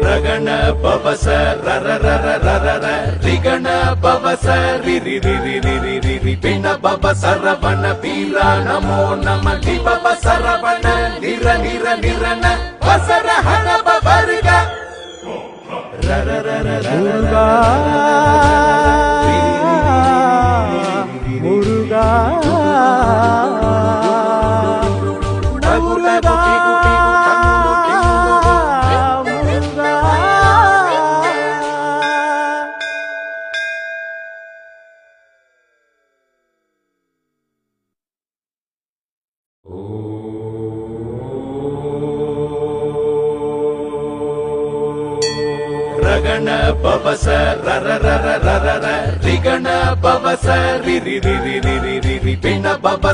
ரகண பவச ரர ரர ரர ர ரிகண பவச ரிரி ரிரி ரிரி ரிரி பிண பவ சரவண வீரா நமோ நம திபவ சரவண நிர நிர நிரன வசர ஹணப வருக ரர ரர முருகா முருகா ரகண பவச ரர ரர ரர ர ரிகண பவச ரிரி ரிரி ரிரி ரிரி பிண பவ